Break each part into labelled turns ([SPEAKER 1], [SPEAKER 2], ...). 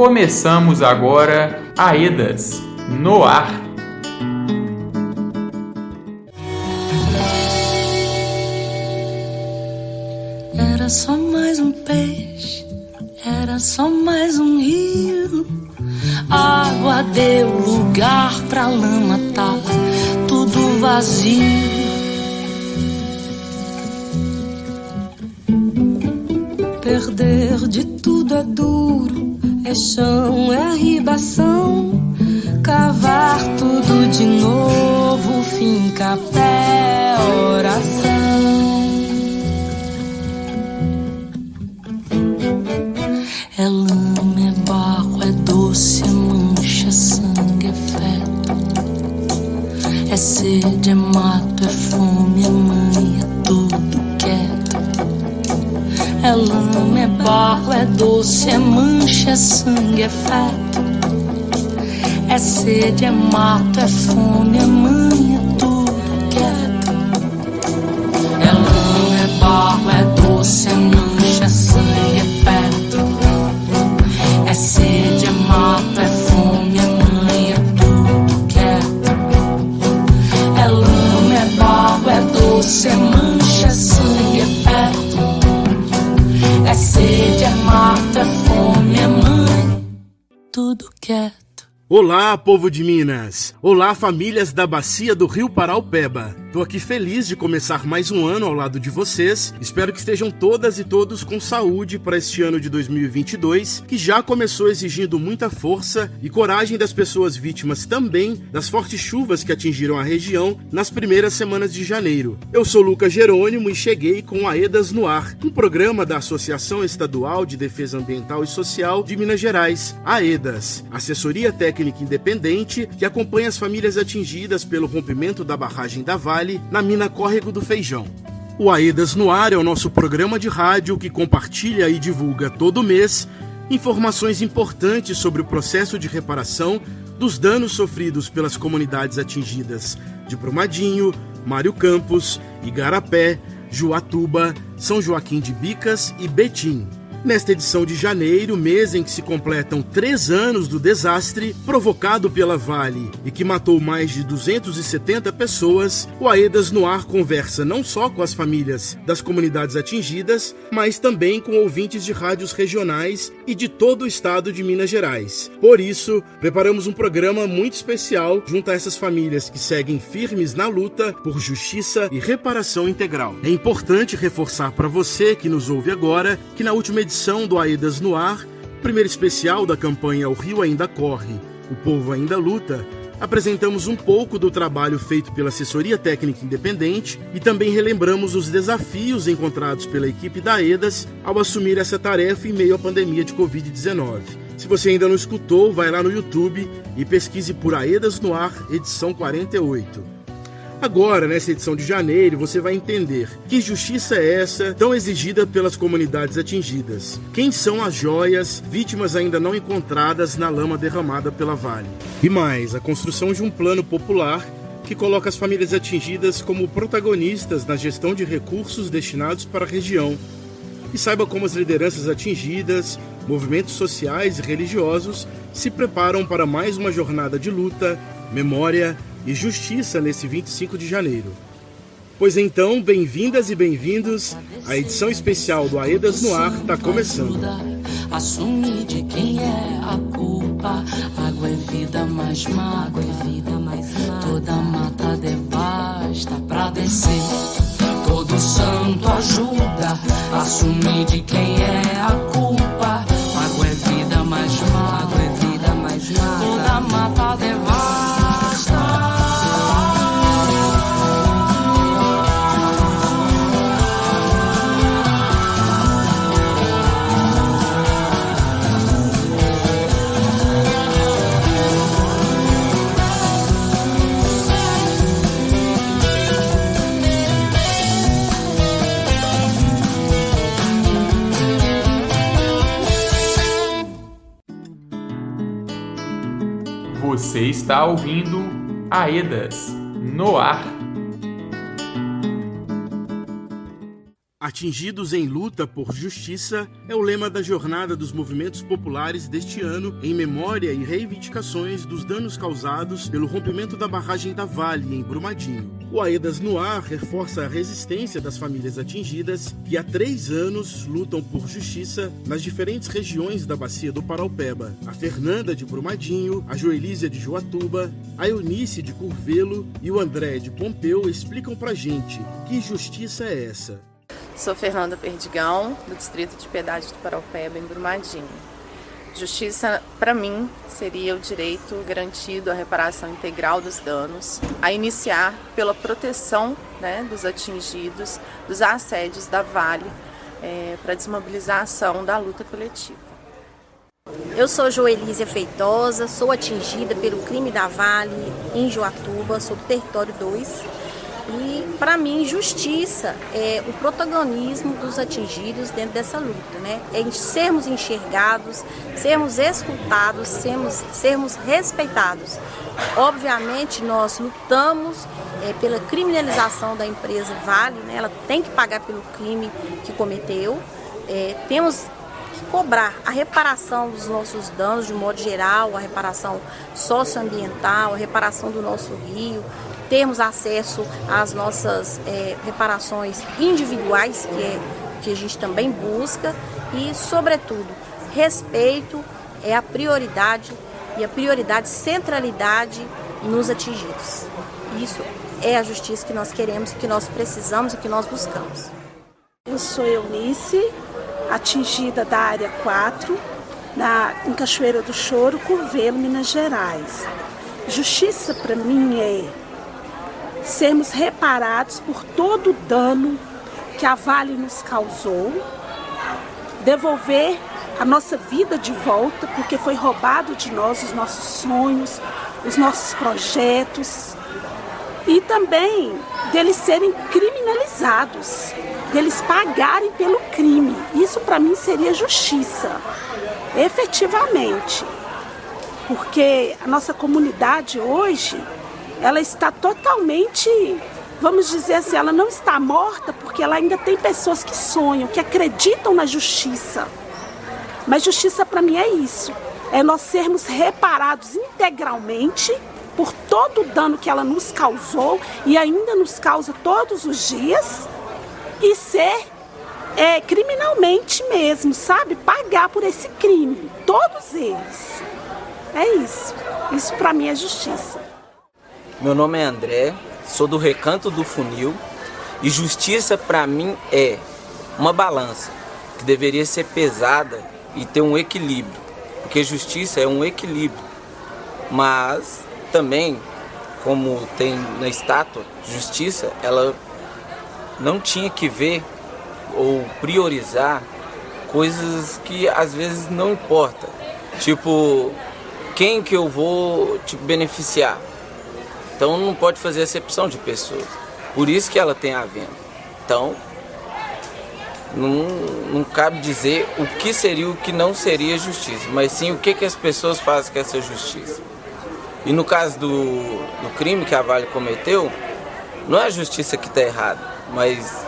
[SPEAKER 1] Começamos agora Aedas no ar.
[SPEAKER 2] Era só mais um peixe, era só mais um rio. A água deu lugar pra lama, tá tudo vazio. Perder de tudo é duro, é chão, é ribação. Cavar tudo de novo, finca, pé, oração. É lama, é barro, é doce, é mancha, é sangue, é feto. É sede, é mato, é fome, é mãe, é tudo quieto. É lama, é barro, é doce, é mancha, é sangue, é feto. É sede, é mato, é fome, é mãe, é tudo quieto. É lama, é barro, é doce, é mancha, é sangue, é feto. É sede, é mato, é fome, é mãe, é tudo quieto. É lama, é barro, é doce, é mancha, é sangue, é feto. É sede, é mato, é fome, é mãe, tudo quieto.
[SPEAKER 3] Olá, povo de Minas! Olá, famílias da bacia do Rio Paraupeba! Tô aqui feliz de começar mais um ano ao lado de vocês. Espero que estejam todas e todos com saúde para este ano de 2022, que já começou exigindo muita força e coragem das pessoas vítimas também das fortes chuvas que atingiram a região nas primeiras semanas de janeiro. Eu sou Lucas Jerônimo e cheguei com Aedas no Ar, um programa da Associação Estadual de Defesa Ambiental e Social de Minas Gerais, Aedas, assessoria técnica independente que acompanha as famílias atingidas pelo rompimento da barragem da Vale na mina Córrego do Feijão. O Aedas no Ar é o nosso programa de rádio que compartilha e divulga todo mês informações importantes sobre o processo de reparação dos danos sofridos pelas comunidades atingidas de Brumadinho, Mário Campos, Igarapé, Juatuba, São Joaquim de Bicas e Betim. Nesta edição de janeiro, mês em que se completam 3 anos do desastre provocado pela Vale e que matou mais de 270 pessoas, o Aedas no Ar conversa não só com as famílias das comunidades atingidas, mas também com ouvintes de rádios regionais e de todo o estado de Minas Gerais. Por isso, preparamos um programa muito especial junto a essas famílias que seguem firmes na luta por justiça e reparação integral. É importante reforçar para você que nos ouve agora que na última edição do Aedas no Ar, primeiro especial da campanha O Rio Ainda Corre, o Povo Ainda Luta, apresentamos um pouco do trabalho feito pela assessoria técnica independente e também relembramos os desafios encontrados pela equipe da Aedas ao assumir essa tarefa em meio à pandemia de Covid-19. Se você ainda não escutou, vai lá no YouTube e pesquise por Aedas no Ar, edição 48. Agora, nessa edição de janeiro, você vai entender que justiça é essa tão exigida pelas comunidades atingidas. Quem são as joias, vítimas ainda não encontradas na lama derramada pela Vale. E mais, a construção de um plano popular que coloca as famílias atingidas como protagonistas na gestão de recursos destinados para a região. E saiba como as lideranças atingidas, movimentos sociais e religiosos se preparam para mais uma jornada de luta, memória e justiça nesse 25 de janeiro. Pois então, bem-vindas e bem-vindos, a edição especial do Aedas no Ar está começando.
[SPEAKER 2] Assume de quem é a culpa. Água é vida, mais mágoa é vida, mais mágoa. Toda mata devasta pra descer. Todo santo ajuda. Assume de quem é a culpa. Água é vida, mais mágoa é vida, mais mágoa. Toda mata devasta.
[SPEAKER 1] Você está ouvindo Aedas no Ar.
[SPEAKER 3] Atingidos em luta por justiça é o lema da jornada dos movimentos populares deste ano em memória e reivindicações dos danos causados pelo rompimento da barragem da Vale, em Brumadinho. O Aedas no Ar reforça a resistência das famílias atingidas que há 3 anos lutam por justiça nas diferentes regiões da Bacia do Paraupeba. A Fernanda de Brumadinho, a Joelísia de Joatuba, a Eunice de Curvelo e o André de Pompeu explicam pra gente que justiça é essa.
[SPEAKER 4] Sou Fernanda Perdigão, do Distrito de Piedade do Paraupeba, em Brumadinho. Justiça, para mim, seria o direito garantido à reparação integral dos danos, a iniciar pela proteção, dos atingidos, dos assédios da Vale, para a desmobilização da luta coletiva.
[SPEAKER 5] Eu sou Joelísia Feitosa, sou atingida pelo crime da Vale em Joatuba, sou do território 2. E, para mim, justiça é o protagonismo dos atingidos dentro dessa luta, É sermos enxergados, sermos escutados, sermos respeitados. Obviamente, nós lutamos pela criminalização da empresa Vale, Ela tem que pagar pelo crime que cometeu. Temos que cobrar a reparação dos nossos danos, de modo geral, a reparação socioambiental, a reparação do nosso rio, termos acesso às nossas reparações individuais, que a gente também busca, e, sobretudo, respeito é a prioridade, e a prioridade, centralidade nos atingidos. Isso é a justiça que nós queremos, que nós precisamos e que nós buscamos.
[SPEAKER 6] Eu sou Eunice, atingida da área 4, em Cachoeira do Choro, Curvelo, Minas Gerais. Justiça, para mim, é sermos reparados por todo o dano que a Vale nos causou, devolver a nossa vida de volta, porque foi roubado de nós os nossos sonhos, os nossos projetos, e também deles serem criminalizados, deles pagarem pelo crime. Isso, para mim, seria justiça, efetivamente, porque a nossa comunidade hoje, ela está totalmente, vamos dizer assim, ela não está morta, porque ela ainda tem pessoas que sonham, que acreditam na justiça. Mas justiça, para mim, é isso. É nós sermos reparados integralmente por todo o dano que ela nos causou e ainda nos causa todos os dias, e ser criminalmente mesmo, sabe? Pagar por esse crime, todos eles. É isso. Isso, para mim, é justiça.
[SPEAKER 7] Meu nome é André, sou do Recanto do Funil, e justiça para mim é uma balança que deveria ser pesada e ter um equilíbrio, porque justiça é um equilíbrio, mas também, como tem na estátua, justiça, ela não tinha que ver ou priorizar coisas que às vezes não importam, tipo, quem que eu vou beneficiar? Então não pode fazer acepção de pessoas. Por isso que ela tem a venda. Então, não cabe dizer o que seria o que não seria justiça, mas sim o que as pessoas fazem com essa justiça. E no caso do crime que a Vale cometeu, não é a justiça que está errada, mas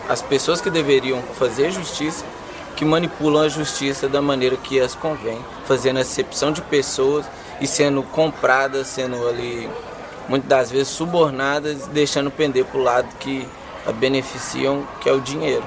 [SPEAKER 7] as pessoas que deveriam fazer justiça que manipulam a justiça da maneira que as convém, fazendo acepção de pessoas e sendo compradas, sendo ali muitas das vezes subornadas, deixando pender para o lado que a beneficiam, que é o dinheiro.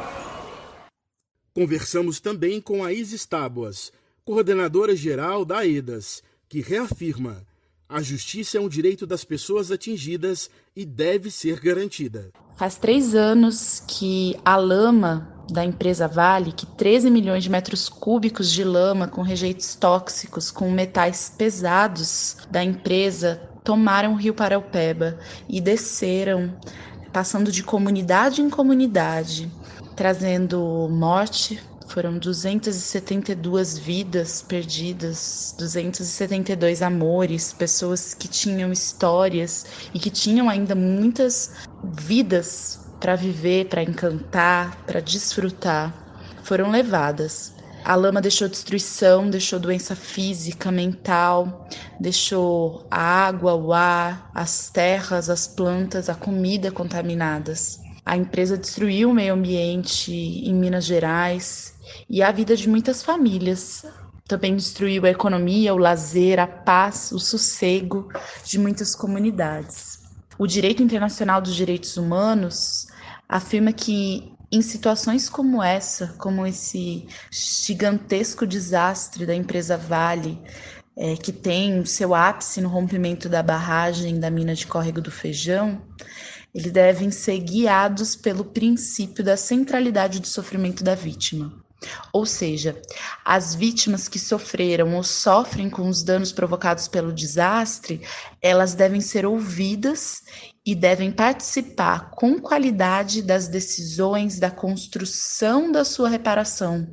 [SPEAKER 3] Conversamos também com a Isis Tábuas, coordenadora geral da Aedas, que reafirma: a justiça é um direito das pessoas atingidas e deve ser garantida.
[SPEAKER 8] Faz 3 anos que a lama da empresa Vale, que 13 milhões de metros cúbicos de lama com rejeitos tóxicos, com metais pesados da empresa, tomaram o Rio Paraupeba e desceram, passando de comunidade em comunidade, trazendo morte. Foram 272 vidas perdidas, 272 amores, pessoas que tinham histórias e que tinham ainda muitas vidas para viver, para encantar, para desfrutar, foram levadas. A lama deixou destruição, deixou doença física, mental, deixou a água, o ar, as terras, as plantas, a comida contaminadas. A empresa destruiu o meio ambiente em Minas Gerais e a vida de muitas famílias. Também destruiu a economia, o lazer, a paz, o sossego de muitas comunidades. O direito internacional dos direitos humanos afirma que em situações como essa, como esse gigantesco desastre da empresa Vale, que tem seu ápice no rompimento da barragem da mina de Córrego do Feijão, eles devem ser guiados pelo princípio da centralidade do sofrimento da vítima. Ou seja, as vítimas que sofreram ou sofrem com os danos provocados pelo desastre, elas devem ser ouvidas e devem participar com qualidade das decisões da construção da sua reparação,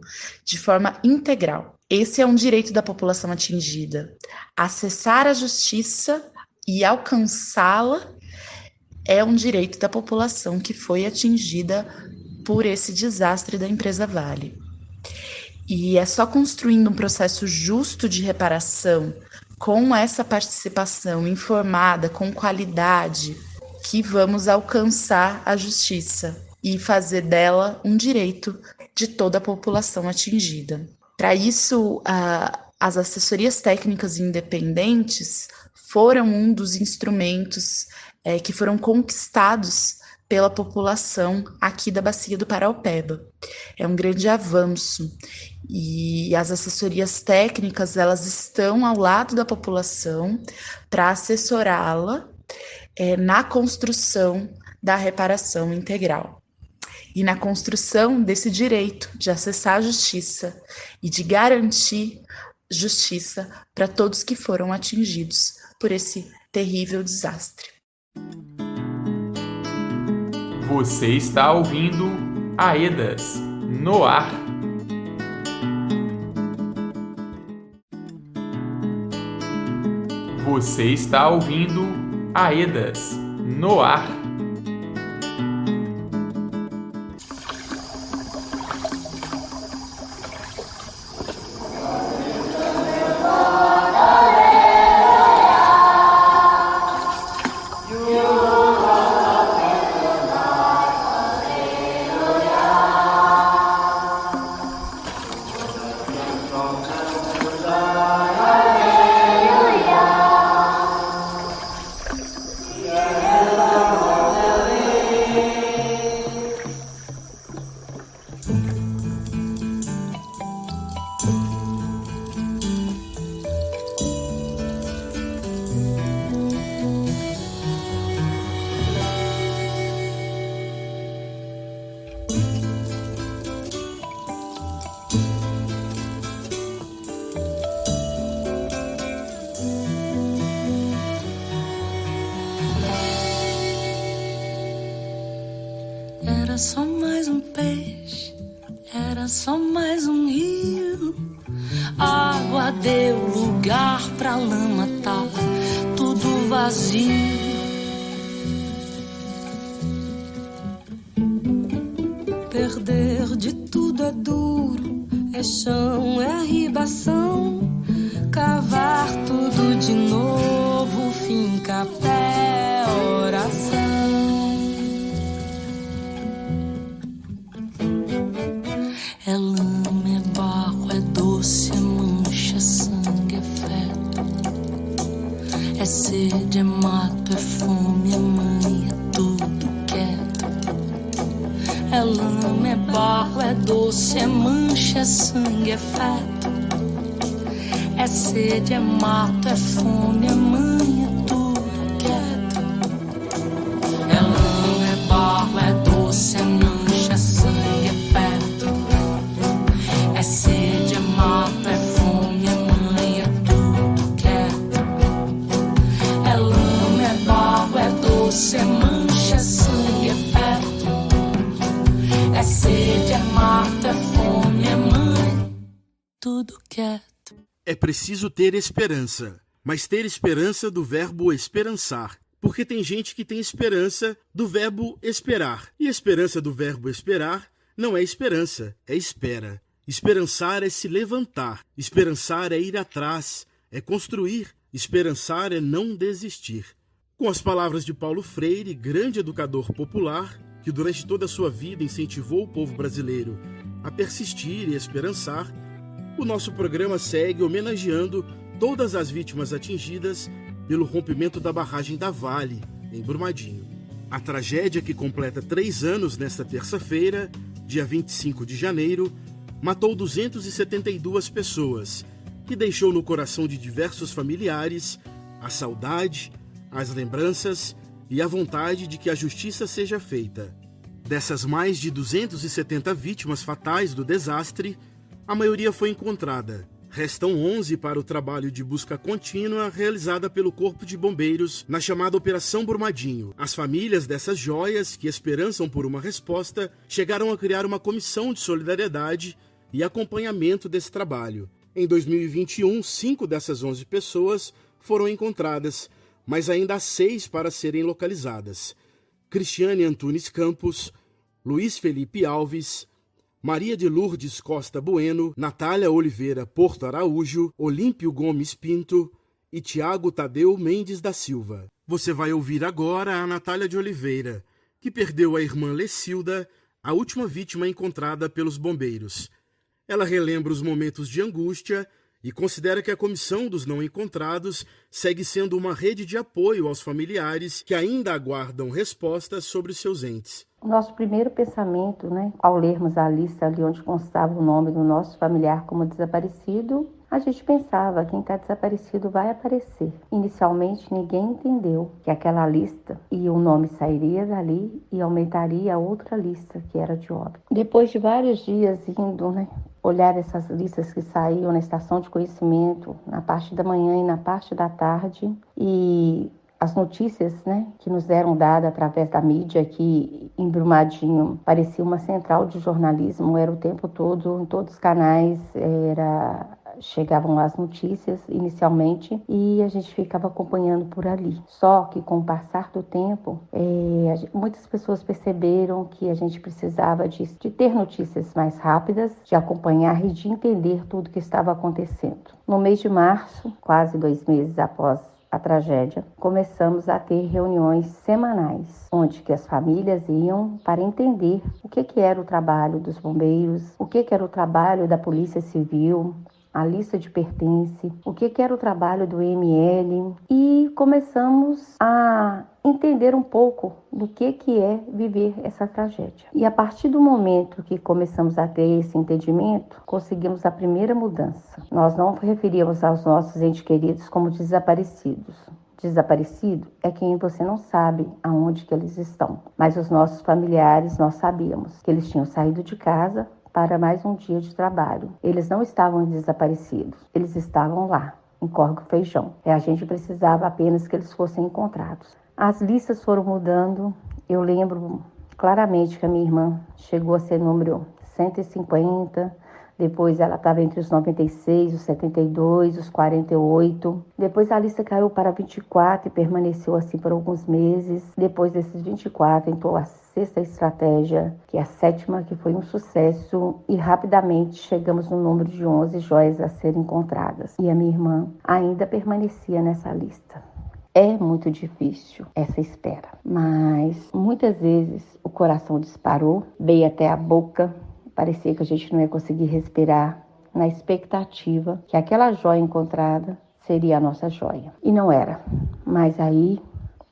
[SPEAKER 8] de forma integral. Esse é um direito da população atingida. Acessar a justiça e alcançá-la é um direito da população que foi atingida por esse desastre da empresa Vale. E é só construindo um processo justo de reparação, com essa participação informada, com qualidade, que vamos alcançar a justiça e fazer dela um direito de toda a população atingida. Para isso, as assessorias técnicas independentes foram um dos instrumentos que foram conquistados pela população aqui da Bacia do Paraopeba. É um grande avanço e as assessorias técnicas, elas estão ao lado da população para assessorá-la na construção da reparação integral e na construção desse direito de acessar a justiça e de garantir justiça para todos que foram atingidos por esse terrível desastre.
[SPEAKER 1] Você está ouvindo Aedas no ar. Você está ouvindo Aedas no ar.
[SPEAKER 2] Era só mais um peixe, era só mais um rio. A água deu lugar pra lama, tava tudo vazio. Perder de tudo é duro, é chão, é ribação. Cavar tudo de novo, fim, capé, oração. É lama, é barro, é doce, é mancha, sangue, é feto. É sede, é mato, é fome, é mãe, é tudo quieto. É lama, é barro, é doce, é mancha, é sangue, é feto. É sede, é mato, é fome, é mãe, é tudo quieto. É lama, é barro, é doce, é mancha, é sangue, é feto. É sede, é mato, é fome, é mãe, é tudo quieto. É lama, é barro, é doce, é mancha, é sangue, é feto. É sede, é mato, é fome, é mãe, tudo quieto.
[SPEAKER 3] É preciso ter esperança, mas ter esperança do verbo esperançar, porque tem gente que tem esperança do verbo esperar, e esperança do verbo esperar não é esperança, é espera. Esperançar é se levantar, esperançar é ir atrás, é construir, esperançar é não desistir. Com as palavras de Paulo Freire, grande educador popular, que durante toda a sua vida incentivou o povo brasileiro a persistir e esperançar, o nosso programa segue homenageando todas as vítimas atingidas pelo rompimento da barragem da Vale, em Brumadinho. A tragédia, que completa 3 anos nesta terça-feira, dia 25 de janeiro, matou 272 pessoas e deixou no coração de diversos familiares a saudade, as lembranças e a vontade de que a justiça seja feita. Dessas mais de 270 vítimas fatais do desastre, a maioria foi encontrada. Restam 11 para o trabalho de busca contínua realizada pelo Corpo de Bombeiros na chamada Operação Brumadinho. As famílias dessas joias, que esperançam por uma resposta, chegaram a criar uma comissão de solidariedade e acompanhamento desse trabalho. Em 2021, 5 dessas 11 pessoas foram encontradas, mas ainda há 6 para serem localizadas. Cristiane Antunes Campos, Luiz Felipe Alves, Maria de Lourdes Costa Bueno, Natália Oliveira Porto Araújo, Olímpio Gomes Pinto e Tiago Tadeu Mendes da Silva. Você vai ouvir agora a Natália de Oliveira, que perdeu a irmã Lecilda, a última vítima encontrada pelos bombeiros. Ela relembra os momentos de angústia e considera que a Comissão dos Não Encontrados segue sendo uma rede de apoio aos familiares que ainda aguardam respostas sobre seus entes.
[SPEAKER 9] O nosso primeiro pensamento, ao lermos a lista ali onde constava o nome do nosso familiar como desaparecido, a gente pensava, quem está desaparecido vai aparecer. Inicialmente, ninguém entendeu que aquela lista e o nome sairia dali e aumentaria a outra lista, que era de óbito. Depois de vários dias indo, olhar essas listas que saíam na estação de conhecimento, na parte da manhã e na parte da tarde, e as notícias, que nos eram dadas através da mídia, que em Brumadinho parecia uma central de jornalismo, era o tempo todo, em todos os canais, chegavam as notícias inicialmente e a gente ficava acompanhando por ali. Só que com o passar do tempo, muitas pessoas perceberam que a gente precisava de ter notícias mais rápidas, de acompanhar e de entender tudo que estava acontecendo. No mês de março, quase 2 meses após a tragédia, começamos a ter reuniões semanais, onde que as famílias iam para entender o que era o trabalho dos bombeiros, o que era o trabalho da Polícia Civil, a lista de pertence, o que era o trabalho do ML, e começamos a entender um pouco do que é viver essa tragédia. E a partir do momento que começamos a ter esse entendimento, conseguimos a primeira mudança. Nós não referíamos aos nossos entes queridos como desaparecidos. Desaparecido é quem você não sabe aonde que eles estão. Mas os nossos familiares, nós sabíamos que eles tinham saído de casa para mais um dia de trabalho. Eles não estavam desaparecidos, eles estavam lá, em Córrego Feijão. A gente precisava apenas que eles fossem encontrados. As listas foram mudando. Eu lembro claramente que a minha irmã chegou a ser número 150, depois ela estava entre os 96, os 72, os 48. Depois a lista caiu para 24 e permaneceu assim por alguns meses. Depois desses 24 entrou a 6ª estratégia, que é a 7ª, que foi um sucesso, e rapidamente chegamos no número de 11 joias a serem encontradas. E a minha irmã ainda permanecia nessa lista. É muito difícil essa espera, mas muitas vezes o coração disparou, veio até a boca, parecia que a gente não ia conseguir respirar, na expectativa que aquela joia encontrada seria a nossa joia. E não era, mas aí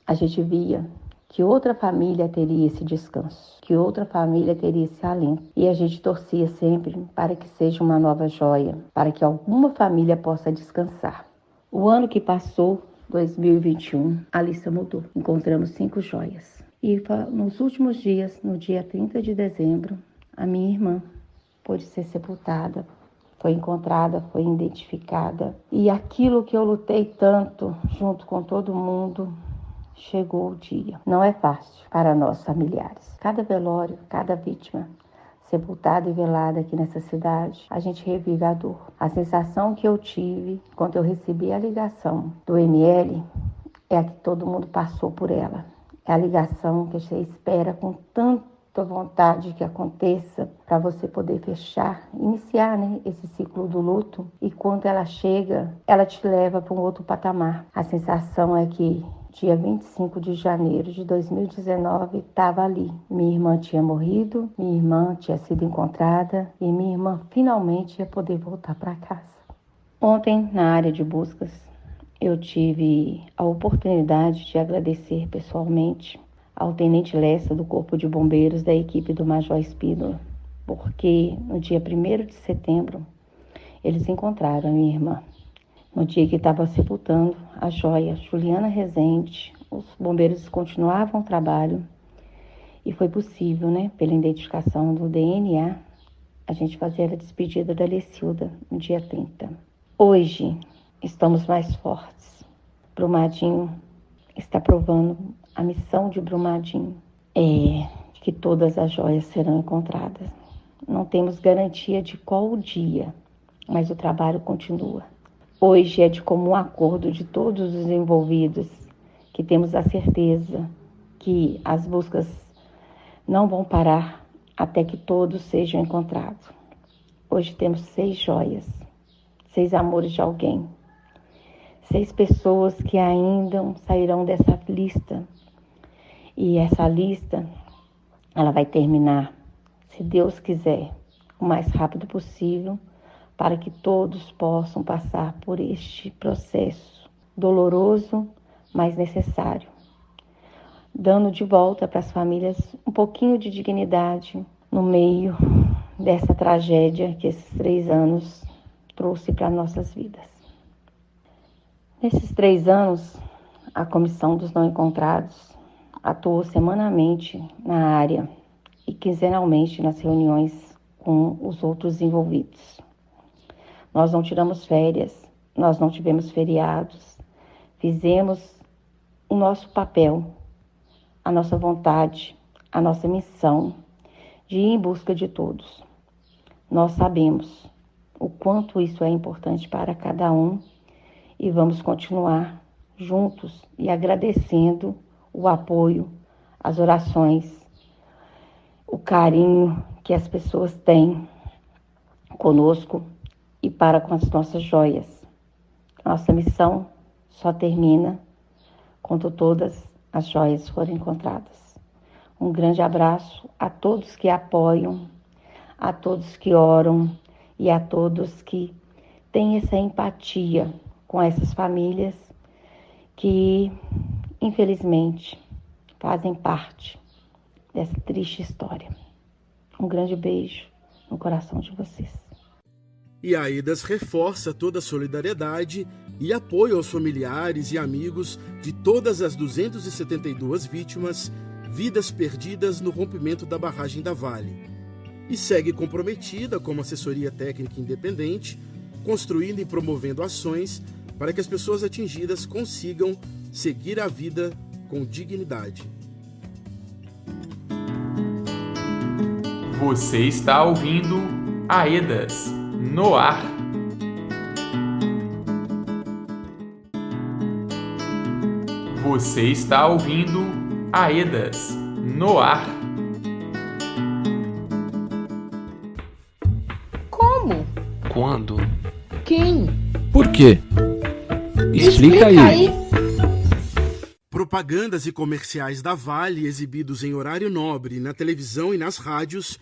[SPEAKER 9] a gente via que outra família teria esse descanso, que outra família teria esse alento. E a gente torcia sempre para que seja uma nova joia, para que alguma família possa descansar. O ano que passou, 2021, a lista mudou. Encontramos 5 joias. E nos últimos dias, no dia 30 de dezembro, a minha irmã pôde ser sepultada, foi encontrada, foi identificada. E aquilo que eu lutei tanto, junto com todo mundo, chegou o dia. Não é fácil para nós familiares. Cada velório, cada vítima sepultada e velada aqui nessa cidade, a gente revive a dor. A sensação que eu tive quando eu recebi a ligação do ML é a que todo mundo passou por ela. É a ligação que você espera com tanta vontade que aconteça para você poder fechar, iniciar esse ciclo do luto. E quando ela chega, ela te leva para um outro patamar. A sensação é que dia 25 de janeiro de 2019, estava ali. Minha irmã tinha morrido, minha irmã tinha sido encontrada e minha irmã finalmente ia poder voltar para casa. Ontem, na área de buscas, eu tive a oportunidade de agradecer pessoalmente ao Tenente Lessa do Corpo de Bombeiros da equipe do Major Espínola, porque no dia 1º de setembro eles encontraram a minha irmã. No dia que estava sepultando a joia Juliana Rezende, os bombeiros continuavam o trabalho e foi possível, pela identificação do DNA, a gente fazer a despedida da Lecilda no dia 30. Hoje estamos mais fortes. Brumadinho está provando a missão de Brumadinho é que todas as joias serão encontradas. Não temos garantia de qual o dia, mas o trabalho continua. Hoje é de comum acordo de todos os envolvidos que temos a certeza que as buscas não vão parar até que todos sejam encontrados. Hoje temos 6 joias, 6 amores de alguém, 6 pessoas que ainda sairão dessa lista. E essa lista, ela vai terminar, se Deus quiser, o mais rápido possível, para que todos possam passar por este processo doloroso, mas necessário, dando de volta para as famílias um pouquinho de dignidade no meio dessa tragédia que esses 3 anos trouxe para nossas vidas. Nesses 3 anos, a Comissão dos Não Encontrados atuou semanalmente na área e quinzenalmente nas reuniões com os outros envolvidos. Nós não tiramos férias, nós não tivemos feriados, fizemos o nosso papel, a nossa vontade, a nossa missão de ir em busca de todos. Nós sabemos o quanto isso é importante para cada um e vamos continuar juntos e agradecendo o apoio, as orações, o carinho que as pessoas têm conosco e para com as nossas joias. Nossa missão só termina quando todas as joias forem encontradas. Um grande abraço a todos que apoiam, a todos que oram e a todos que têm essa empatia com essas famílias que, infelizmente, fazem parte dessa triste história. Um grande beijo no coração de vocês.
[SPEAKER 3] E a AEDAS reforça toda a solidariedade e apoio aos familiares e amigos de todas as 272 vítimas, vidas perdidas no rompimento da barragem da Vale. E segue comprometida como assessoria técnica independente, construindo e promovendo ações para que as pessoas atingidas consigam seguir a vida com dignidade.
[SPEAKER 1] Você está ouvindo AEDAS no ar. Você está ouvindo AEDAS no ar.
[SPEAKER 2] Como?
[SPEAKER 10] Quando?
[SPEAKER 2] Quem?
[SPEAKER 10] Por quê? Explica aí.
[SPEAKER 3] Propagandas e comerciais da Vale, exibidos em horário nobre na televisão e nas rádios,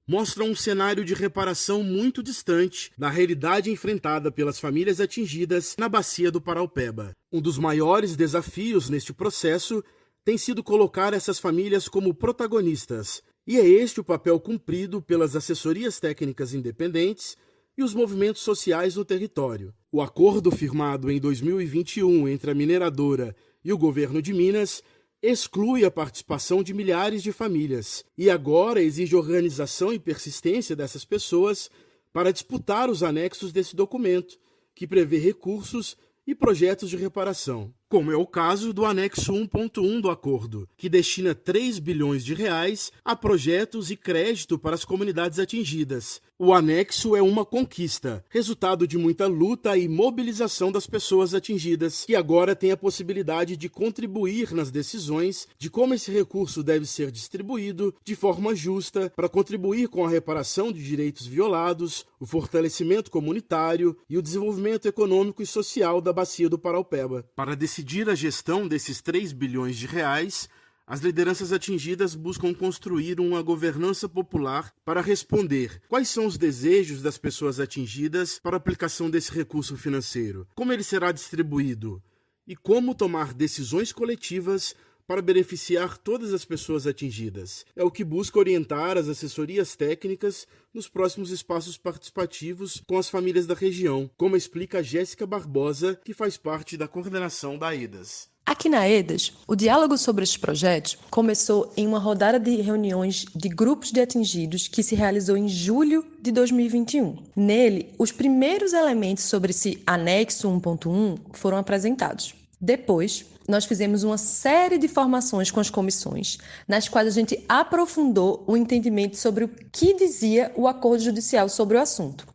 [SPEAKER 3] mostram um cenário de reparação muito distante da realidade enfrentada pelas famílias atingidas na bacia do Paraupeba. Um dos maiores desafios neste processo tem sido colocar essas famílias como protagonistas, e é este o papel cumprido pelas assessorias técnicas independentes e os movimentos sociais no território. O acordo firmado em 2021 entre a mineradora e o governo de Minas exclui a participação de milhares de famílias e agora exige organização e persistência dessas pessoas para disputar os anexos desse documento, que prevê recursos e projetos de reparação, como é o caso do anexo 1.1 do acordo, que destina 3 bilhões de reais a projetos e crédito para as comunidades atingidas, O anexo é uma conquista, resultado de muita luta e mobilização das pessoas atingidas, que agora têm a possibilidade de contribuir nas decisões de como esse recurso deve ser distribuído de forma justa para contribuir com a reparação de direitos violados, o fortalecimento comunitário e o desenvolvimento econômico e social da Bacia do Paraupeba. Para decidir a gestão desses 3 bilhões de reais, as lideranças atingidas buscam construir uma governança popular para responder quais são os desejos das pessoas atingidas para a aplicação desse recurso financeiro, como ele será distribuído e como tomar decisões coletivas para beneficiar todas as pessoas atingidas. É o que busca orientar as assessorias técnicas nos próximos espaços participativos com as famílias da região, como explica a Jéssica Barbosa, que faz parte da coordenação da AEDAS.
[SPEAKER 11] Aqui na AEDAS, o diálogo sobre estes projetos começou em uma rodada de reuniões de grupos de atingidos que se realizou em julho de 2021. Nele, os primeiros elementos sobre esse anexo 1.1 foram apresentados. Depois, nós fizemos uma série de formações com as comissões, nas quais a gente aprofundou o entendimento sobre o que dizia o acordo judicial sobre o assunto.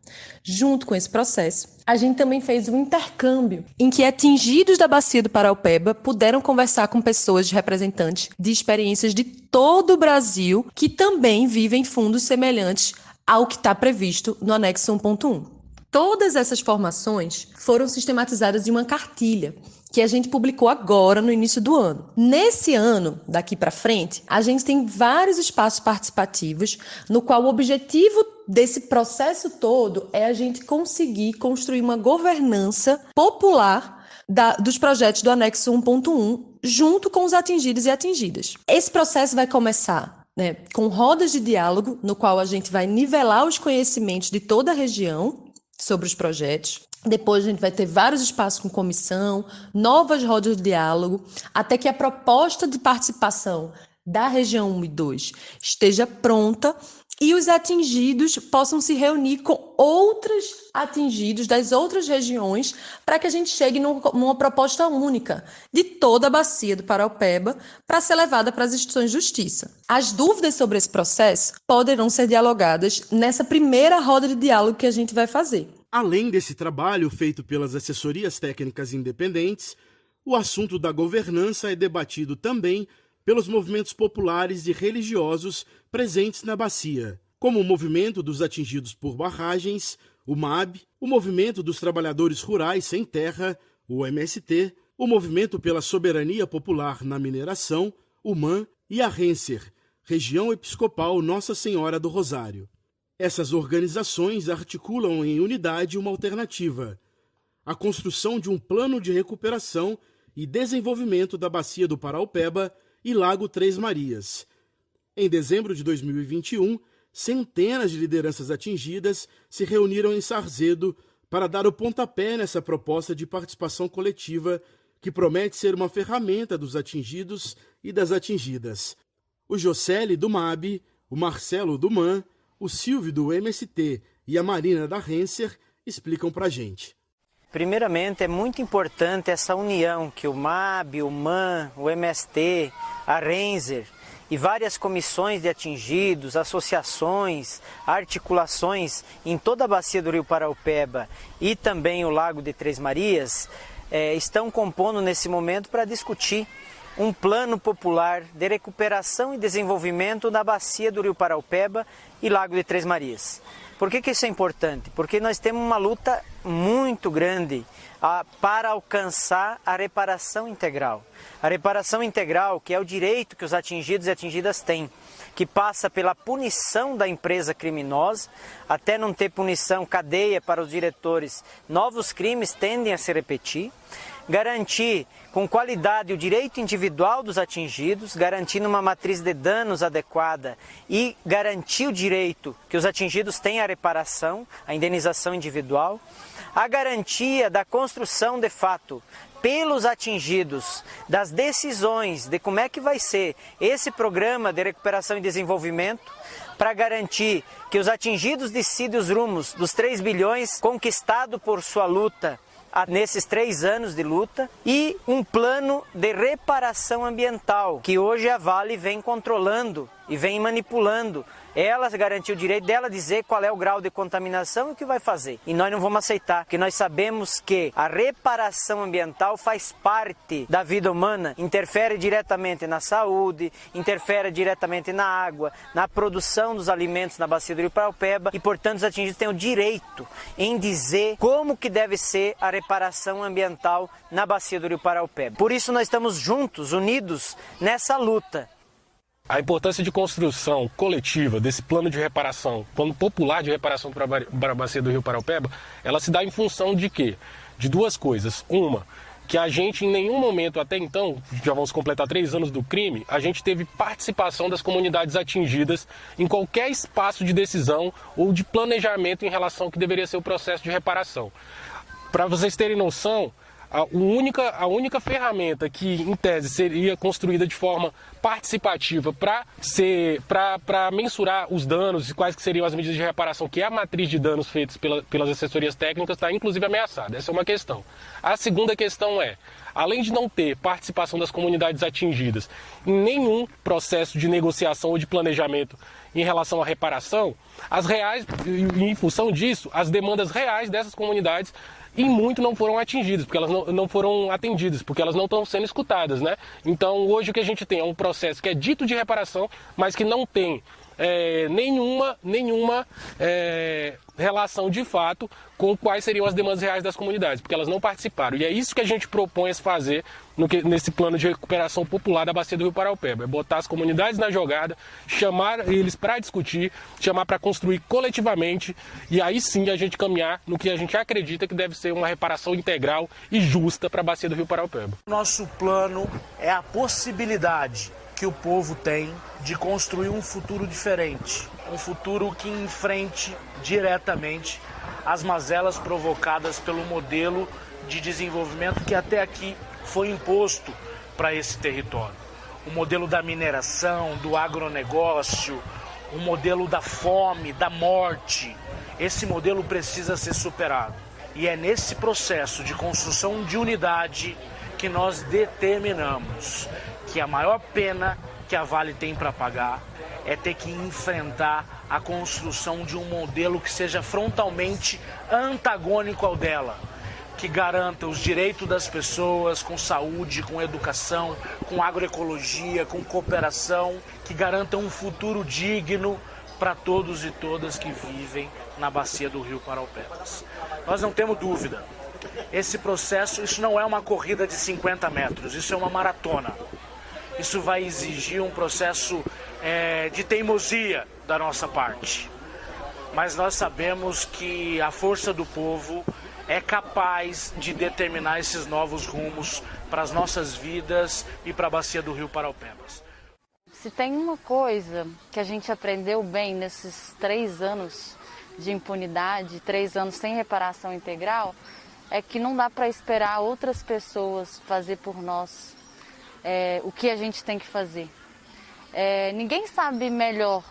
[SPEAKER 11] Junto com esse processo, a gente também fez um intercâmbio em que atingidos da Bacia do Paraupeba puderam conversar com pessoas representantes de experiências de todo o Brasil que também vivem fundos semelhantes ao que está previsto no anexo 1.1. Todas essas formações foram sistematizadas em uma cartilha que a gente publicou agora no início do ano. Nesse ano, daqui para frente, a gente tem vários espaços participativos no qual o objetivo desse processo todo é a gente conseguir construir uma governança popular dos projetos do anexo 1.1 junto com os atingidos e atingidas. Esse processo vai começar com rodas de diálogo, no qual a gente vai nivelar os conhecimentos de toda a região sobre os projetos. Depois a gente vai ter vários espaços com comissão, novas rodas de diálogo, até que a proposta de participação da região 1 e 2 esteja pronta e os atingidos possam se reunir com outros atingidos das outras regiões para que a gente chegue numa proposta única de toda a Bacia do Paraupeba para ser levada para as instituições de justiça. As dúvidas sobre esse processo poderão ser dialogadas nessa primeira roda de diálogo que a gente vai fazer.
[SPEAKER 3] Além desse trabalho feito pelas assessorias técnicas independentes, o assunto da governança é debatido também pelos movimentos populares e religiosos presentes na bacia, como o Movimento dos Atingidos por Barragens, o MAB, o Movimento dos Trabalhadores Rurais Sem Terra, o MST, o Movimento pela Soberania Popular na Mineração, o MAN, e a Renser, Região Episcopal Nossa Senhora do Rosário. Essas organizações articulam em unidade uma alternativa: a construção de um plano de recuperação e desenvolvimento da Bacia do Paraupeba e Lago Três Marias. Em dezembro de 2021, centenas de lideranças atingidas se reuniram em Sarzedo para dar o pontapé nessa proposta de participação coletiva que promete ser uma ferramenta dos atingidos e das atingidas. O Jocely do MAB, o Marcelo do MAN, o Silvio do MST e a Marina da Renser explicam pra gente.
[SPEAKER 12] Primeiramente, é muito importante essa união que o MAB, o MAN, o MST, a Renser e várias comissões de atingidos, associações, articulações em toda a bacia do Rio Paraupeba e também o Lago de Três Marias estão compondo nesse momento para discutir um plano popular de recuperação e desenvolvimento da bacia do Rio Paraupeba e Lago de Três Marias. Por que isso é importante? Porque nós temos uma luta muito grande para alcançar a reparação integral. A reparação integral, que é o direito que os atingidos e atingidas têm, que passa pela punição da empresa criminosa, até não ter punição, cadeia para os diretores, novos crimes tendem a se repetir. Garantir com qualidade o direito individual dos atingidos, garantindo uma matriz de danos adequada e garantir o direito que os atingidos têm à reparação, à indenização individual, a garantia da construção de fato pelos atingidos das decisões de como é que vai ser esse programa de recuperação e desenvolvimento, para garantir que os atingidos decidem os rumos dos 3 bilhões conquistado por sua luta nesses 3 anos de luta, e um plano de reparação ambiental que hoje a Vale vem controlando e vem manipulando ela garantir o direito dela dizer qual é o grau de contaminação e o que vai fazer. E nós não vamos aceitar, porque nós sabemos que a reparação ambiental faz parte da vida humana, interfere diretamente na saúde, interfere diretamente na água, na produção dos alimentos na bacia do Rio Paraupeba e, portanto, os atingidos têm o direito em dizer como que deve ser a reparação ambiental na bacia do Rio Paraupeba. Por isso nós estamos juntos, unidos nessa luta.
[SPEAKER 13] A importância de construção coletiva desse plano de reparação, plano popular de reparação para a bacia do Rio Paraupeba, ela se dá em função de quê? De duas coisas. Uma, que a gente em nenhum momento até então, já vamos completar 3 anos do crime, a gente teve participação das comunidades atingidas em qualquer espaço de decisão ou de planejamento em relação ao que deveria ser o processo de reparação. Para vocês terem noção, a única ferramenta que, em tese, seria construída de forma participativa para mensurar os danos e quais que seriam as medidas de reparação, que é a matriz de danos feitos pelas assessorias técnicas, está inclusive ameaçada. Essa é uma questão. A segunda questão é, além de não ter participação das comunidades atingidas em nenhum processo de negociação ou de planejamento em relação à reparação, em função disso, as demandas reais dessas comunidades e muito não foram atingidas, porque elas não foram atendidas, porque elas não estão sendo escutadas, né? Então hoje o que a gente tem é um processo que é dito de reparação, mas que não tem nenhuma relação de fato com quais seriam as demandas reais das comunidades, porque elas não participaram. E é isso que a gente propõe a fazer nesse plano de recuperação popular da bacia do Rio Paraupeba, é botar as comunidades na jogada, chamar eles para discutir, chamar para construir coletivamente e aí sim a gente caminhar no que a gente acredita que deve ser uma reparação integral e justa para a bacia do Rio Paraupeba.
[SPEAKER 14] Nosso plano é a possibilidade que o povo tem de construir um futuro diferente, um futuro que enfrente diretamente as mazelas provocadas pelo modelo de desenvolvimento que até aqui foi imposto para esse território. O modelo da mineração, do agronegócio, o modelo da fome, da morte. Esse modelo precisa ser superado. E é nesse processo de construção de unidade que nós determinamos que a maior pena que a Vale tem para pagar é ter que enfrentar a construção de um modelo que seja frontalmente antagônico ao dela, que garanta os direitos das pessoas com saúde, com educação, com agroecologia, com cooperação, que garanta um futuro digno para todos e todas que vivem na bacia do Rio Paraupebas. Nós não temos dúvida, esse processo, isso não é uma corrida de 50 metros, isso é uma maratona. Isso vai exigir um processo de teimosia da nossa parte. Mas nós sabemos que a força do povo é capaz de determinar esses novos rumos para as nossas vidas e para a bacia do Rio Paraupebas.
[SPEAKER 15] Se tem uma coisa que a gente aprendeu bem nesses 3 anos de impunidade, 3 anos sem reparação integral, é que não dá para esperar outras pessoas fazer por nós o que a gente tem que fazer. Ninguém sabe melhor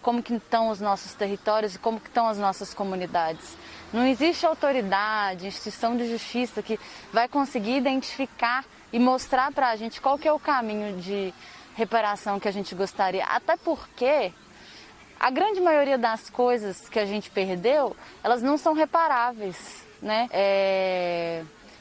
[SPEAKER 15] como que estão os nossos territórios e como que estão as nossas comunidades. Não existe autoridade, instituição de justiça que vai conseguir identificar e mostrar para a gente qual que é o caminho de reparação que a gente gostaria. Até porque a grande maioria das coisas que a gente perdeu, elas não são reparáveis, né?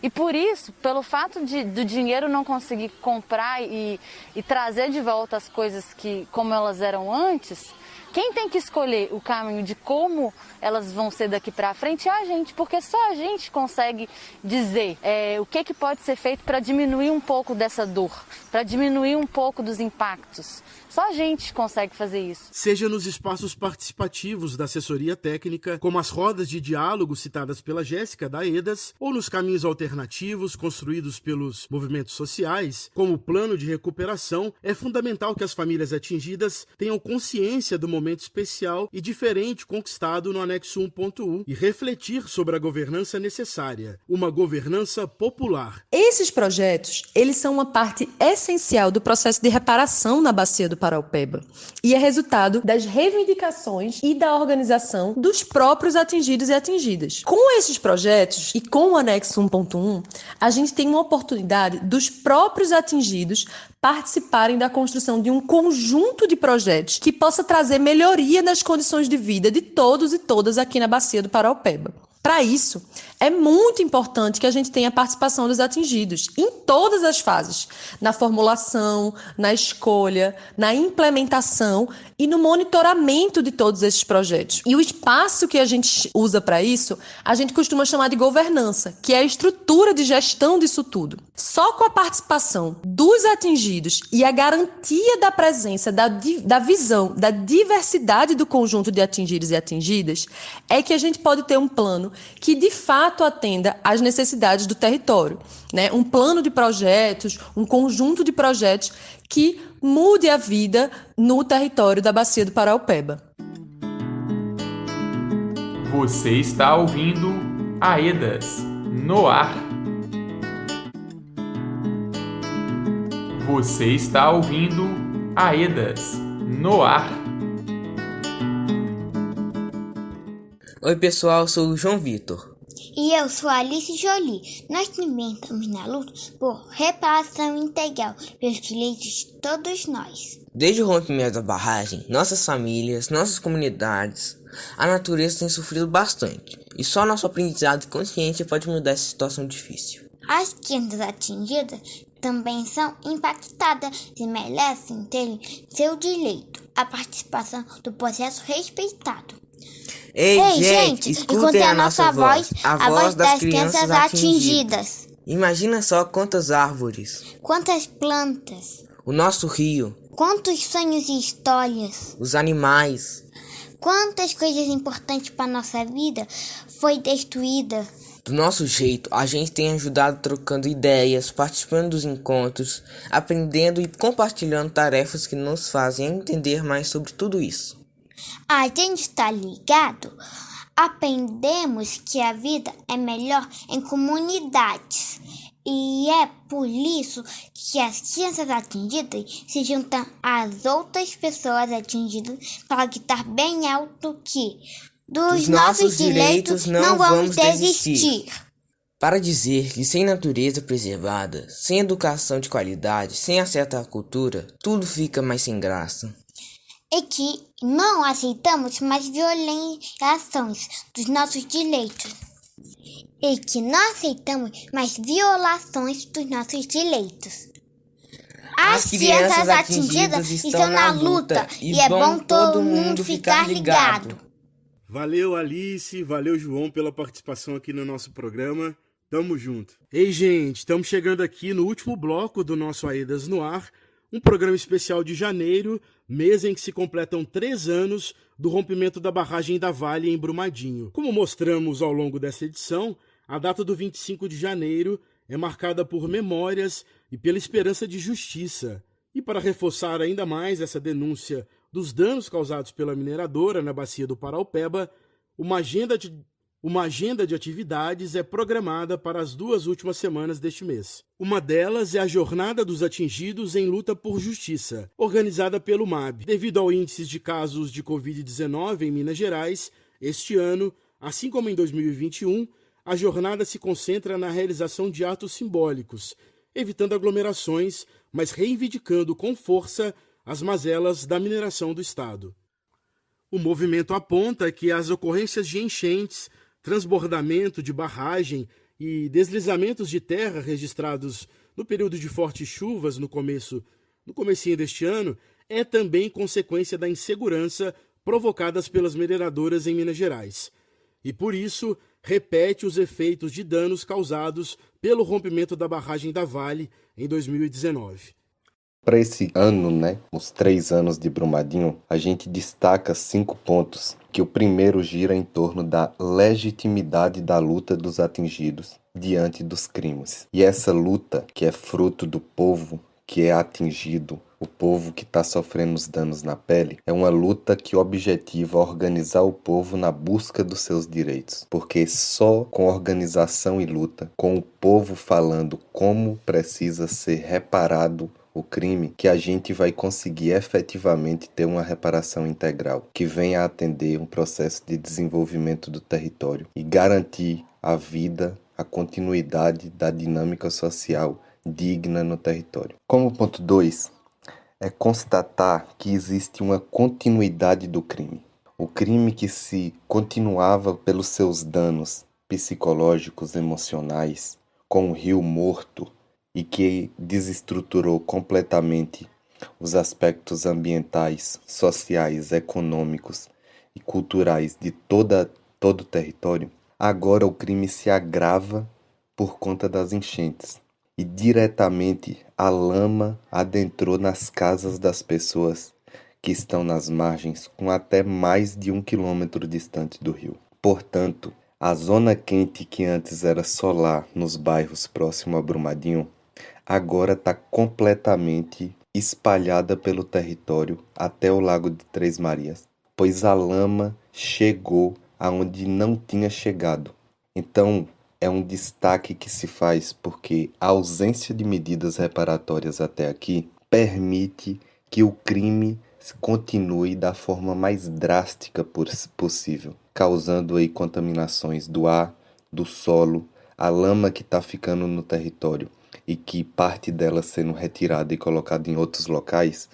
[SPEAKER 15] E por isso, pelo fato do dinheiro não conseguir comprar e trazer de volta as coisas como elas eram antes, quem tem que escolher o caminho de como elas vão ser daqui para frente é a gente, porque só a gente consegue dizer o que pode ser feito para diminuir um pouco dessa dor, para diminuir um pouco dos impactos. Só a gente consegue fazer isso.
[SPEAKER 3] Seja nos espaços participativos da assessoria técnica, como as rodas de diálogo citadas pela Jéssica da EDAS, ou nos caminhos alternativos construídos pelos movimentos sociais, como o plano de recuperação, é fundamental que as famílias atingidas tenham consciência do momento especial e diferente conquistado no anexo 1.1 e refletir sobre a governança necessária, uma governança popular.
[SPEAKER 11] Esses projetos, eles são uma parte essencial do processo de reparação na bacia do Paraupeba e é resultado das reivindicações e da organização dos próprios atingidos e atingidas. Com esses projetos e com o anexo 1.1, a gente tem uma oportunidade dos próprios atingidos participarem da construção de um conjunto de projetos que possa trazer melhoria nas condições de vida de todos e todas aqui na Bacia do Paraopeba. Para isso, é muito importante que a gente tenha a participação dos atingidos em todas as fases, na formulação, na escolha, na implementação e no monitoramento de todos esses projetos. E o espaço que a gente usa para isso, a gente costuma chamar de governança, que é a estrutura de gestão disso tudo. Só com a participação dos atingidos e a garantia da presença, da visão, da diversidade do conjunto de atingidos e atingidas, é que a gente pode ter um plano que de fato atenda às necessidades do território, né? Um plano de projetos, um conjunto de projetos que mude a vida no território da Bacia do Paraopeba.
[SPEAKER 1] Você está ouvindo AEDAS no ar. Você está ouvindo AEDAS no ar.
[SPEAKER 16] Oi pessoal, sou o João Vitor.
[SPEAKER 17] E eu sou a Alice Jolie. Nós também estamos na luta por reparação integral pelos direitos de todos nós.
[SPEAKER 16] Desde o rompimento da barragem, nossas famílias, nossas comunidades, a natureza tem sofrido bastante. E só nosso aprendizado consciente pode mudar essa situação difícil.
[SPEAKER 17] As crianças atingidas também são impactadas e merecem ter seu direito à participação do processo respeitado.
[SPEAKER 16] Ei gente, escutem a nossa voz, a voz das crianças atingidas. Imagina só quantas árvores,
[SPEAKER 17] quantas plantas,
[SPEAKER 16] o nosso rio,
[SPEAKER 17] quantos sonhos e histórias,
[SPEAKER 16] os animais,
[SPEAKER 17] quantas coisas importantes para nossa vida foi destruída.
[SPEAKER 16] Do nosso jeito, a gente tem ajudado trocando ideias, participando dos encontros, aprendendo e compartilhando tarefas que nos fazem entender mais sobre tudo isso.
[SPEAKER 17] A gente está ligado? Aprendemos que a vida é melhor em comunidades. E é por isso que as crianças atingidas se juntam às outras pessoas atingidas para gritar bem alto que dos nossos direitos não vamos desistir.
[SPEAKER 16] Para dizer que sem natureza preservada, sem educação de qualidade, sem acesso à cultura, tudo fica mais sem graça.
[SPEAKER 17] E que não aceitamos mais violações dos nossos direitos. E que não aceitamos mais violações dos nossos direitos. As crianças atingidas estão na luta e é bom todo mundo ficar ligado.
[SPEAKER 3] Valeu, Alice, valeu, João, pela participação aqui no nosso programa. Tamo junto. Ei, gente, estamos chegando aqui no último bloco do nosso AEDAS no ar, um programa especial de janeiro, mês em que se completam 3 anos do rompimento da barragem da Vale em Brumadinho. Como mostramos ao longo dessa edição, a data do 25 de janeiro é marcada por memórias e pela esperança de justiça. E para reforçar ainda mais essa denúncia dos danos causados pela mineradora na Bacia do Paraopeba, uma agenda de atividades é programada para as 2 últimas semanas deste mês. Uma delas é a Jornada dos Atingidos em Luta por Justiça, organizada pelo MAB. Devido ao índice de casos de Covid-19 em Minas Gerais, este ano, assim como em 2021, a jornada se concentra na realização de atos simbólicos, evitando aglomerações, mas reivindicando com força as mazelas da mineração do Estado. O movimento aponta que as ocorrências de enchentes, transbordamento de barragem e deslizamentos de terra registrados no período de fortes chuvas no comecinho deste ano é também consequência da insegurança provocadas pelas mineradoras em Minas Gerais. E por isso, repete os efeitos de danos causados pelo rompimento da barragem da Vale em 2019.
[SPEAKER 18] Para esse ano, os 3 anos de Brumadinho, a gente destaca 5 pontos, que o primeiro gira em torno da legitimidade da luta dos atingidos diante dos crimes. E essa luta, que é fruto do povo que é atingido, o povo que está sofrendo os danos na pele, é uma luta que objetiva organizar o povo na busca dos seus direitos. Porque só com organização e luta, com o povo falando como precisa ser reparado o crime, que a gente vai conseguir efetivamente ter uma reparação integral, que venha a atender um processo de desenvolvimento do território e garantir a vida, a continuidade da dinâmica social digna no território. Como ponto 2, é constatar que existe uma continuidade do crime. O crime que se continuava pelos seus danos psicológicos, emocionais, com o rio morto e que desestruturou completamente os aspectos ambientais, sociais, econômicos e culturais de todo o território, agora o crime se agrava por conta das enchentes. E diretamente a lama adentrou nas casas das pessoas que estão nas margens com até mais de 1 quilômetro distante do rio. Portanto, a zona quente que antes era solar nos bairros próximos a Brumadinho, agora está completamente espalhada pelo território até o Lago de Três Marias, pois a lama chegou aonde não tinha chegado. Então, é um destaque que se faz porque a ausência de medidas reparatórias até aqui permite que o crime continue da forma mais drástica possível, causando aí contaminações do ar, do solo, a lama que está ficando no território e que parte dela sendo retirada e colocada em outros locais,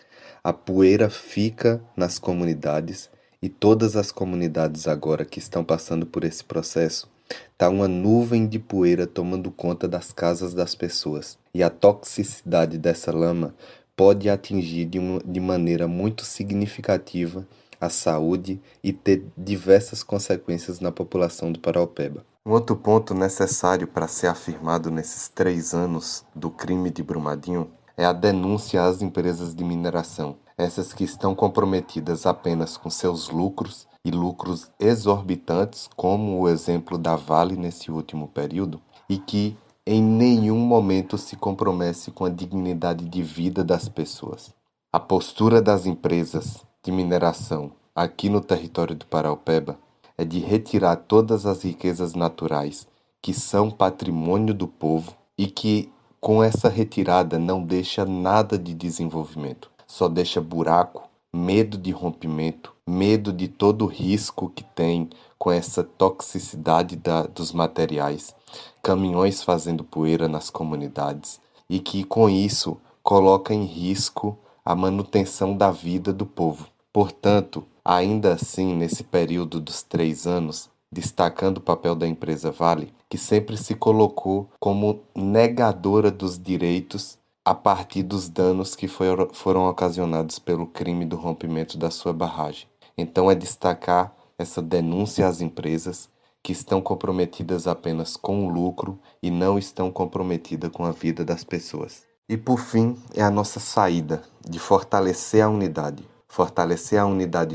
[SPEAKER 18] a poeira fica nas comunidades e todas as comunidades agora que estão passando por esse processo, está uma nuvem de poeira tomando conta das casas das pessoas. E a toxicidade dessa lama pode atingir de maneira muito significativa a saúde e ter diversas consequências na população do Paraopeba. Um outro ponto necessário para ser afirmado nesses 3 anos do crime de Brumadinho é a denúncia às empresas de mineração, essas que estão comprometidas apenas com seus lucros e lucros exorbitantes, como o exemplo da Vale nesse último período, e que em nenhum momento se compromete com a dignidade de vida das pessoas. A postura das empresas de mineração aqui no território do Paraopeba é de retirar todas as riquezas naturais que são patrimônio do povo e que com essa retirada não deixa nada de desenvolvimento, só deixa buraco, medo de rompimento, medo de todo o risco que tem com essa toxicidade dos materiais, caminhões fazendo poeira nas comunidades e que com isso coloca em risco a manutenção da vida do povo. Portanto, ainda assim, nesse período dos 3 anos, destacando o papel da empresa Vale, que sempre se colocou como negadora dos direitos a partir dos danos que foram ocasionados pelo crime do rompimento da sua barragem. Então é destacar essa denúncia às empresas que estão comprometidas apenas com o lucro e não estão comprometidas com a vida das pessoas. E por fim, é a nossa saída de fortalecer a unidade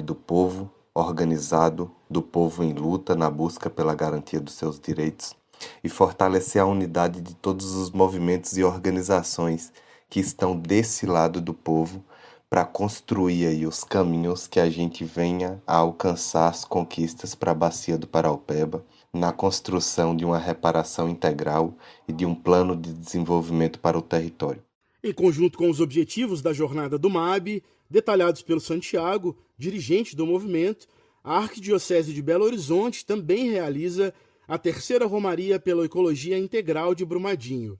[SPEAKER 18] do povo organizado, do povo em luta na busca pela garantia dos seus direitos e fortalecer a unidade de todos os movimentos e organizações que estão desse lado do povo para construir aí os caminhos que a gente venha a alcançar as conquistas para a Bacia do Paraopeba, na construção de uma reparação integral e de um plano de desenvolvimento para o território.
[SPEAKER 3] Em conjunto com os objetivos da jornada do MAB, detalhados pelo Santiago, dirigente do movimento, a Arquidiocese de Belo Horizonte também realiza a 3ª Romaria pela Ecologia Integral de Brumadinho,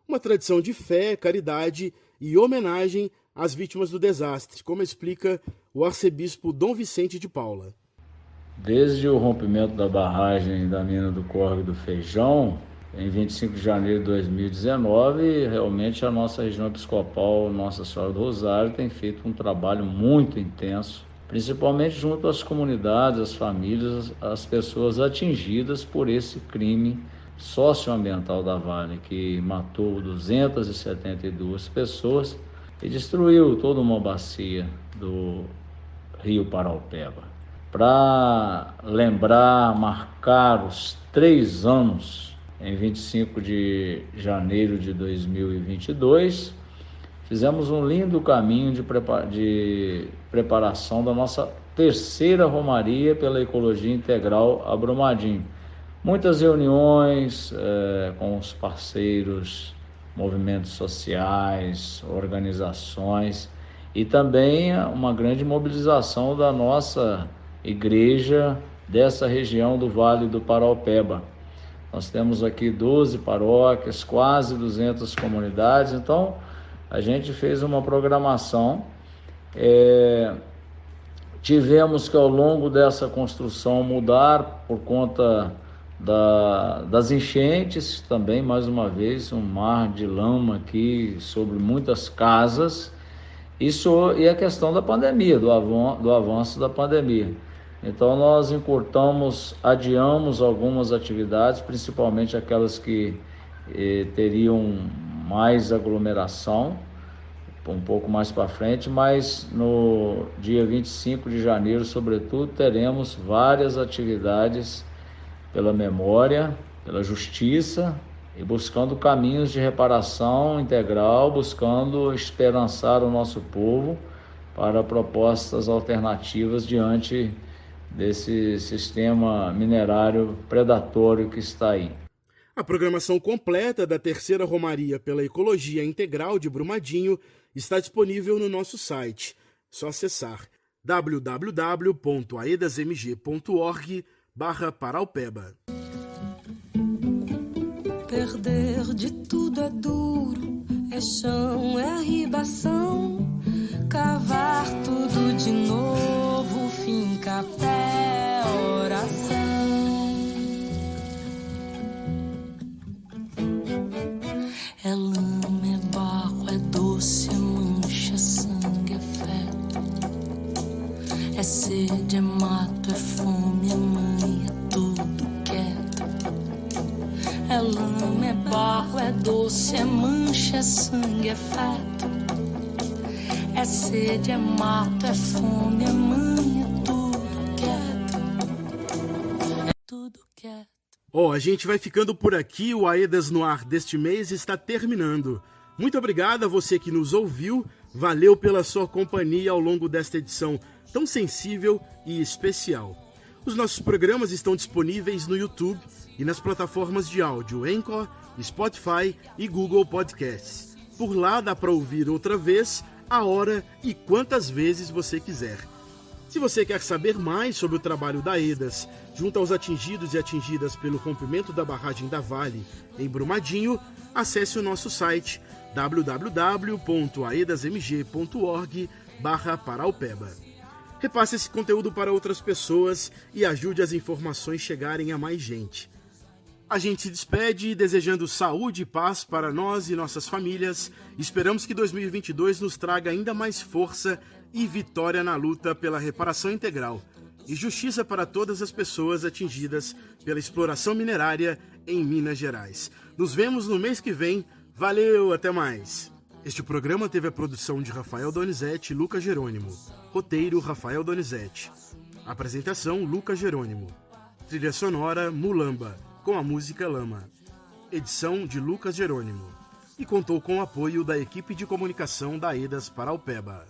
[SPEAKER 3] uma tradição de fé, caridade e homenagem às vítimas do desastre, como explica o arcebispo Dom Vicente de Paula.
[SPEAKER 19] Desde o rompimento da barragem da mina do Córrego do Feijão, em 25 de janeiro de 2019, realmente a nossa região episcopal Nossa Senhora do Rosário tem feito um trabalho muito intenso, principalmente junto às comunidades, às famílias, às pessoas atingidas por esse crime socioambiental da Vale, que matou 272 pessoas e destruiu toda uma bacia do Rio Paraopeba. Para lembrar, marcar os 3 anos, em 25 de janeiro de 2022, fizemos um lindo caminho de preparação da nossa 3ª Romaria pela Ecologia Integral a Brumadinho. Muitas reuniões com os parceiros, movimentos sociais, organizações e também uma grande mobilização da nossa igreja dessa região do Vale do Paraopeba, Nós temos aqui 12 paróquias, quase 200 comunidades, então a gente fez uma programação. Tivemos que, ao longo dessa construção, mudar por conta das enchentes também, mais uma vez, um mar de lama aqui sobre muitas casas. Isso e a questão da pandemia, do avanço da pandemia. Então nós encurtamos, adiamos algumas atividades, principalmente aquelas que teriam mais aglomeração, um pouco mais para frente, mas no dia 25 de janeiro, sobretudo, teremos várias atividades pela memória, pela justiça e buscando caminhos de reparação integral, buscando esperançar o nosso povo para propostas alternativas diante desse sistema minerário predatório que está aí.
[SPEAKER 3] A programação completa da terceira Romaria pela Ecologia Integral de Brumadinho está disponível no nosso site. Só acessar www.aedasmg.org/Paraupeba.
[SPEAKER 2] Perder de tudo é duro, é chão, é ribação. Cavar tudo de novo, finca, pé, oração. É lama, é barro, é doce, é mancha, sangue, é feto. É sede, é mato, é fome, é mãe, é tudo quieto. É lama, é barro, é doce, é mancha, é sangue, é feto. É sede, é mato, é fome, é mãe, é tudo quieto. É tudo quieto.
[SPEAKER 3] A gente vai ficando por aqui, o Aedas no Ar deste mês está terminando. Muito obrigado a você que nos ouviu, valeu pela sua companhia ao longo desta edição tão sensível e especial. Os nossos programas estão disponíveis no YouTube e nas plataformas de áudio Anchor, Spotify e Google Podcasts. Por lá dá para ouvir outra vez, a hora e quantas vezes você quiser. Se você quer saber mais sobre o trabalho da Aedas, junto aos atingidos e atingidas pelo rompimento da barragem da Vale em Brumadinho, acesse o nosso site www.aedasmg.org/Paraupeba. Repasse esse conteúdo para outras pessoas e ajude as informações chegarem a mais gente. A gente se despede desejando saúde e paz para nós e nossas famílias. Esperamos que 2022 nos traga ainda mais força e vitória na luta pela reparação integral e justiça para todas as pessoas atingidas pela exploração minerária em Minas Gerais. Nos vemos no mês que vem. Valeu, até mais! Este programa teve a produção de Rafael Donizete e Lucas Jerônimo. Roteiro, Rafael Donizete. Apresentação, Lucas Jerônimo. Trilha sonora, Mulamba, com a música Lama. Edição de Lucas Jerônimo. E contou com o apoio da equipe de comunicação da Aedas Paraupeba.